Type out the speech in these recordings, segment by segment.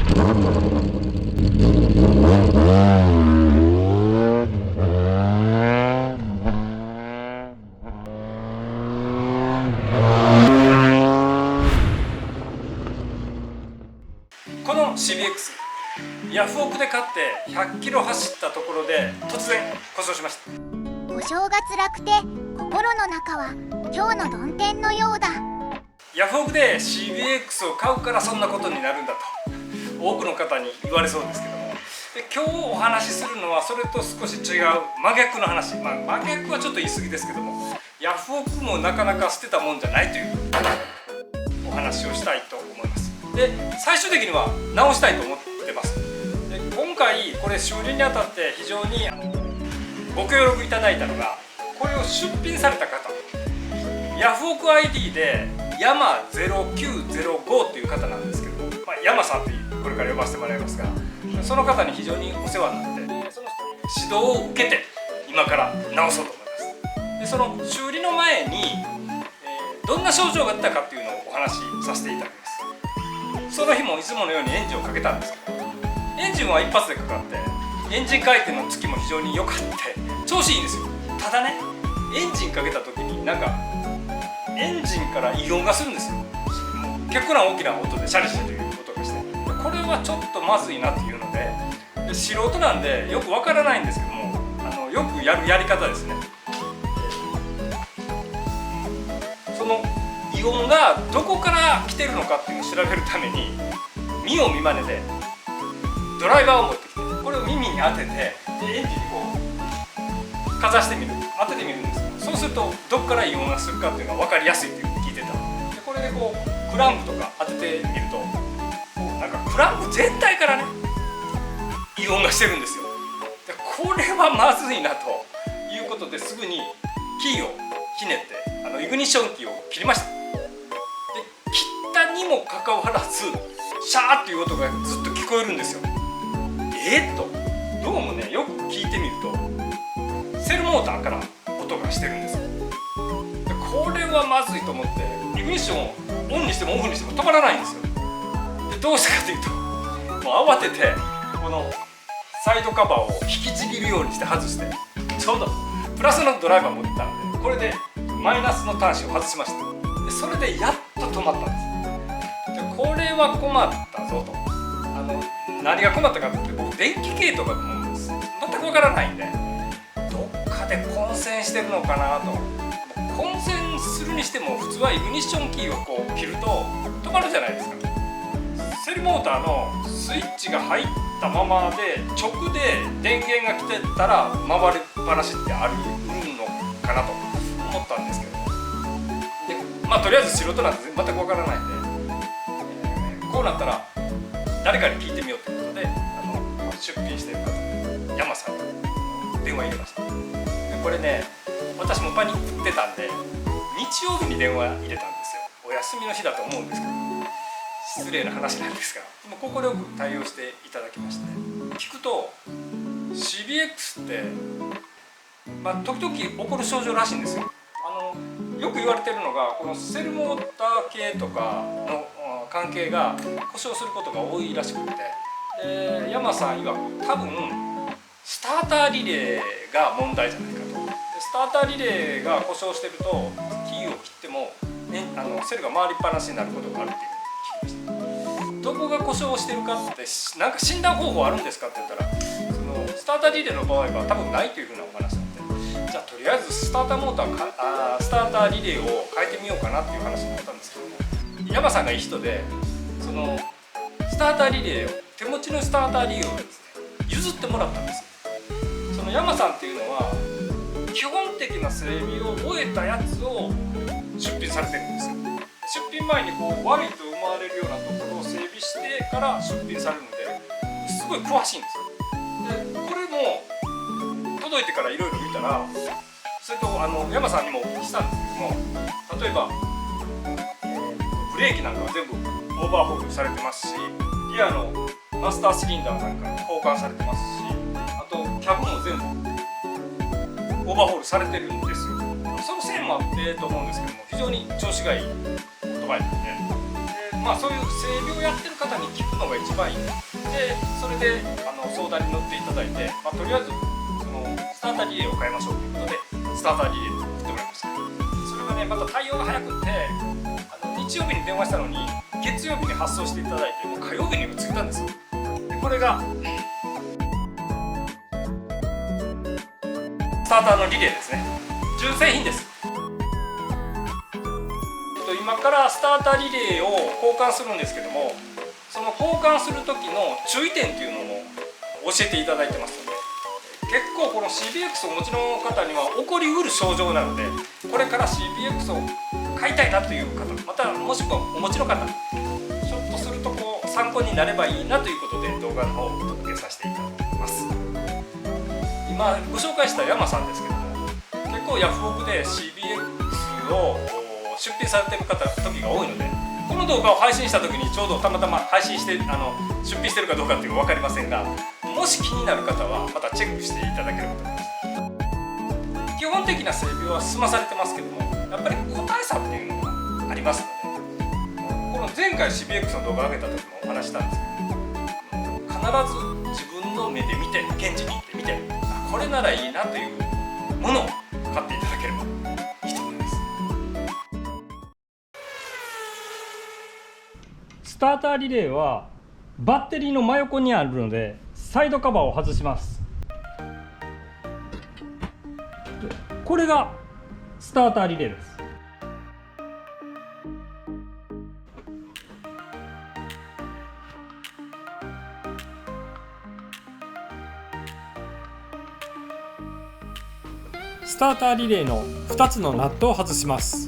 この CBX ヤフオクで買って100キロ走ったところで突然故障しました。故障が辛くて心の中は今日の曇天のようだ。ヤフオクで CBX を買うからそんなことになるんだと多くの方に言われそうですけども、で今日お話しするのはそれと少し違う真逆の話、真逆はちょっと言い過ぎですけども、ヤフオクもなかなか捨てたもんじゃないというお話をしたいと思います。で最終的には直したいと思ってます。で今回これ修理にあたって非常にご協力いただいたのが、これを出品された方、ヤフオク ID でヤマ0905っていう方なんですけども、ヤマさんってこれから呼ばせてもらいますが、その方に非常にお世話になって、その人に指導を受けて今から直そうと思います。でその修理の前に、どんな症状があったかっていうのをお話しさせていただきます。その日もいつものようにエンジンをかけたんですけど、エンジンは一発でかかって、エンジン回転のつきも非常に良かって調子いいんですよ。ただね、エンジンかけた時になんかエンジンから異音がするんですよ。結構な大きな音でシャリシャリという音がして、これはちょっとまずいなっていうので、素人なんでよくわからないんですけども、よくやるやり方ですね。その異音がどこから来てるのかっていうのを調べるために、見よう見まねでドライバーを持ってきて、これを耳に当てて、でエンジンにこうかざしてみる、当ててみるんです。そうするとどこから異音がするかっていうのが分かりやすいっていうのを聞いてた。でこれでこうクランプとか当ててみると、なんかクランプ全体からね異音がしてるんですよ。でこれはまずいなということで、すぐにキーをひねってイグニッションキーを切りました。で切ったにもかかわらずシャーっていう音がずっと聞こえるんですよ。どうもね、よく聞いてみるとセルモーターから音がしてるんですよ。でこれはまずいと思って、イグニッションをオンにしてもオフにしても止まらないんですよ。でどうしたかというと、もう慌ててこのサイドカバーを引きちぎるようにして外して、ちょうどプラスのドライバー持ってたんで、これでマイナスの端子を外しました。でそれでやっと止まったんです。でこれは困ったぞと。何が困ったかって言って、僕電気系統がもう全くわからないんで、どっかで混線してるのかなと。混線するにしても普通はイグニッションキーをこう切ると止まるじゃないですか。セルモーターのスイッチが入ったままで直で電源が来てたら回りっぱなしってあるのかなと思ったんですけど、でとりあえず素人なんて全くわからないんで、こうなったら誰かに聞いてみようということで、出品している方、ヤマさんに電話入れました。でこれね、私もパニックってたんで日曜日に電話入れたんですよ。お休みの日だと思うんですけど、失礼な話なんですが、快く対応していただきまして、聞くと CBX って時々起こる症状らしいんですよ。よく言われてるのが、このセルモーター系とかの関係が故障することが多いらしくて、でヤマさん曰く多分スターターリレーが問題じゃないかと。でスターターリレーが故障してるとキーを切っても、ね、セルが回りっぱなしになることがあるっていうのを聞きました。どこが故障してるかってなんか診断方法あるんですかって言ったら、そのスターターリレーの場合は多分ないというふうなお話だったので、じゃあとりあえずスターターリレーを変えてみようかなっていう話になったんですけども、ヤマさんがいい人で、そのスターターリレーを、手持ちのスターターリレーをですね、譲ってもらったんですよ。そのヤマさんっていうのは基本的な整備を終えたやつを出品されてるんですよ。出品前にこうワイと生まれるようなところを整備してから出品されるので、すごい詳しいんですよ。でこれも届いてからいろいろ見たら、それとヤマさんにもお聞きしたんですけども、例えばブレーキなんかは全部オーバーホールされてますし、リアのマスターシリンダーなんか交換されてますし、あとキャブも全部オーバーホールされてるんですよ。その線もあってと思うんですけども、非常に調子がいいオートバイなんで、まあそういう整備をやってる方に聞くのが一番いいで、それで相談に乗っていただいて、まあ、とりあえずそのスターターリレーを変えましょうということでスターターリレーを振ってもらいました。それがねまた対応が早くって日曜日に電話したのに月曜日に発送していただいて、もう火曜日にも着いたんですよ。でこれがスターターのリレーですね。純正品です。今からスターターリレーを交換するんですけども、その交換する時の注意点っていうのも教えていただいてますので、結構この CBX をお持ちの方には起こりうる症状なので、これから CBX を買いたいなという方、またもしくはお持ちの方、ひょっとするとこう参考になればいいなということで動画の方をお届けさせていただきます。今ご紹介した山さんですけども、結構ヤフオクで CBX を出品されてる方時が多いので、この動画を配信した時にちょうどたまたま配信して出品してるかどうかっていうのは分かりませんが、もし気になる方はまたチェックしていただければと思います。基本的な整備は済まされてますけども、やっぱり個体差っていうのがありますので、この前回 CBX の動画を上げた時もお話したんですけど、必ず自分の目で見て、現地に行ってみて、これならいいなというものを買っていただければいいと思います。スターターリレーはバッテリーの真横にあるので、サイドカバーを外します。これがスターターリレーです。スターターリレーの2つのナットを外します。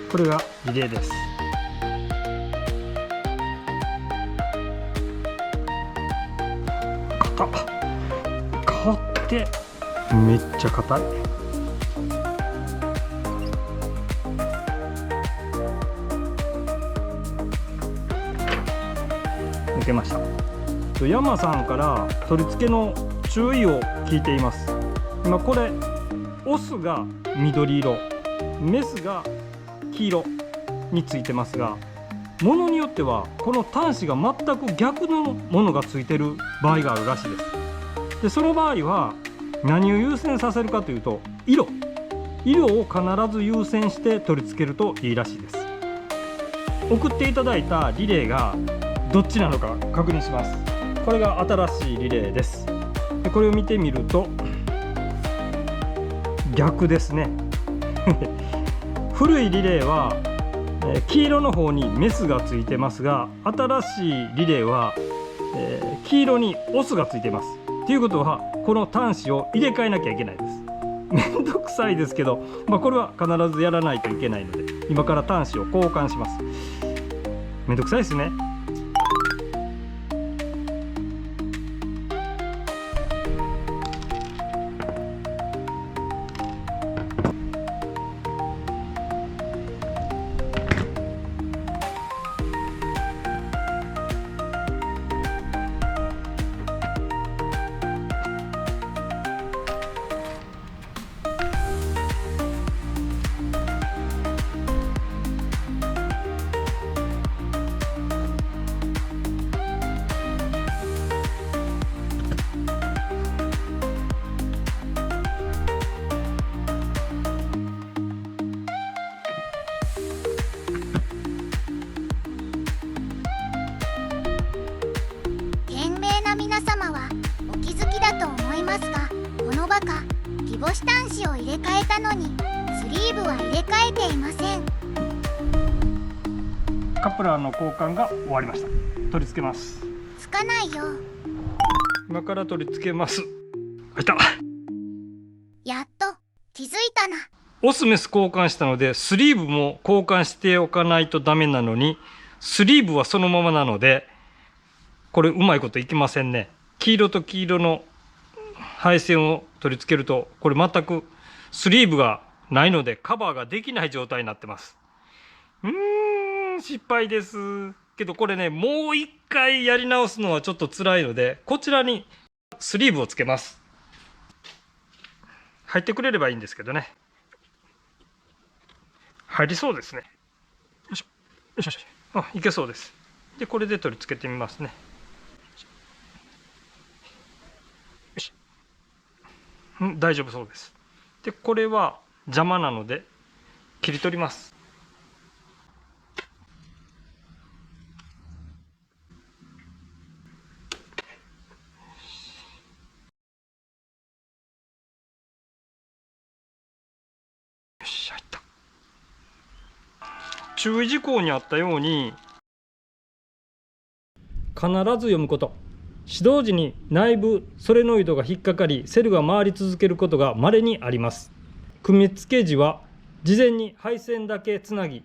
これがリレーです。硬ってめっちゃ硬い。抜けました。山さんから取り付けの注意を聞いています。今これオスが緑色、メスが黄色についてますが、ものによってはこの端子が全く逆のものがついてる場合があるらしいです。でその場合は何を優先させるかというと、色を必ず優先して取り付けるといいらしいです。送っていただいたリレーがどっちなのか確認します。これが新しいリレーです。でこれを見てみると逆ですね古いリレーは黄色の方にメスがついてますが、新しいリレーは黄色にオスがついてます。ということはこの端子を入れ替えなきゃいけないです。めんどくさいですけど、これは必ずやらないといけないので、今から端子を交換します。めんどくさいですね。皆様はお気づきだと思いますが、このバカギボシ端子を入れ替えたのにスリーブは入れ替えていません。カプラーの交換が終わりました。取り付けます。つかないよ。今から取り付けます。あいた。やっと気づいたな。オスメス交換したのでスリーブも交換しておかないとダメなのに、スリーブはそのままなのでこれうまいこといきませんね。黄色と黄色の配線を取り付けると、これ全くスリーブがないのでカバーができない状態になってます。失敗です。けどこれね、もう一回やり直すのはちょっと辛いので、こちらにスリーブをつけます。入ってくれればいいんですけどね。入りそうですね。よいしょよいしょよいしょ。いけそうです。でこれで取り付けてみますね。よし、大丈夫そうです。でこれは邪魔なので切り取ります。よし、入った。注意事項にあったように必ず読むこと。始動時に内部ソレノイドが引っかかりセルが回り続けることが稀にあります。組み付け時は事前に配線だけつなぎ、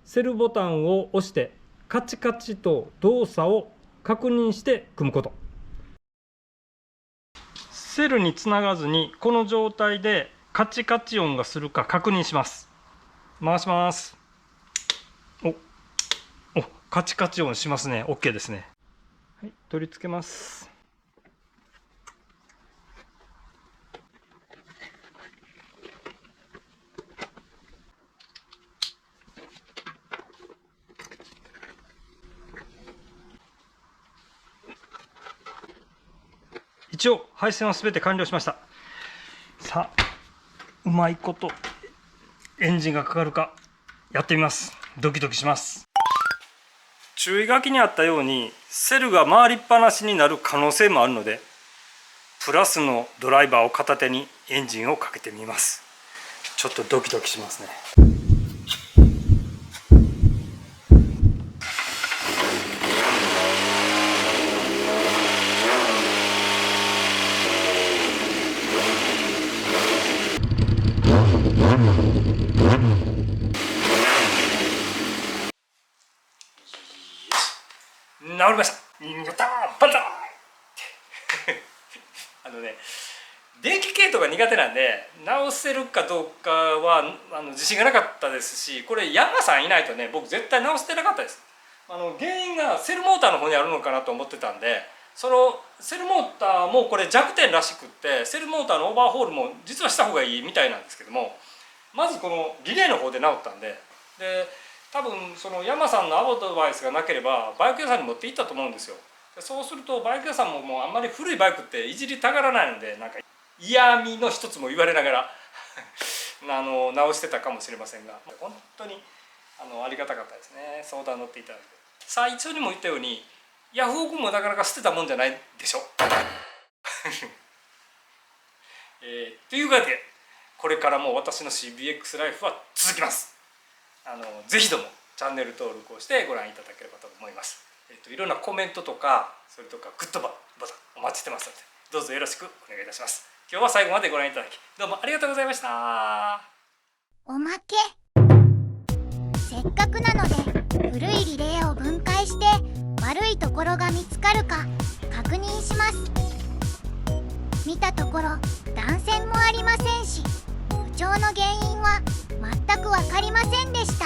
セルボタンを押してカチカチと動作を確認して組むこと。セルにつながずにこの状態でカチカチ音がするか確認します。回します。お、カチカチ音しますね。 OK ですね。はい、取り付けます。一応配線は全て完了しました。さあ、うまいことエンジンがかかるかやってみます。ドキドキします。注意書きにあったようにセルが回りっぱなしになる可能性もあるので、プラスのドライバーを片手にエンジンをかけてみます。ちょっとドキドキしますね。治りました。やったー、バンザー電気系統が苦手なんで直せるかどうかは自信がなかったですし、これヤマさんいないとね、僕絶対直してなかったです。原因がセルモーターの方にあるのかなと思ってたんで、そのセルモーターもこれ弱点らしくって、セルモーターのオーバーホールも実はした方がいいみたいなんですけども、まずこのリレーの方で直ったんで、多分そのヤマさんのアドバイスがなければバイク屋さんに持って行ったと思うんですよ。そうするとバイク屋さんももうあんまり古いバイクっていじりたがらないので、なんか嫌味の一つも言われながら直してたかもしれませんが、本当にありがたかったですね、相談乗っていただいて。最初にも言ったようにヤフオクもなかなか捨てたもんじゃないでしょというわけでこれからも私の CBX ライフは続きます。ぜひともチャンネル登録をしてご覧いただければと思います。いろんなコメントとか、それとかグッドボタンお待ちしてますので、どうぞよろしくお願いいたします。今日は最後までご覧いただきどうもありがとうございました。おまけ。せっかくなので古いリレーを分解して悪いところが見つかるか確認します。見たところ断線もありませんし、不調の原因は全く分かりませんでした。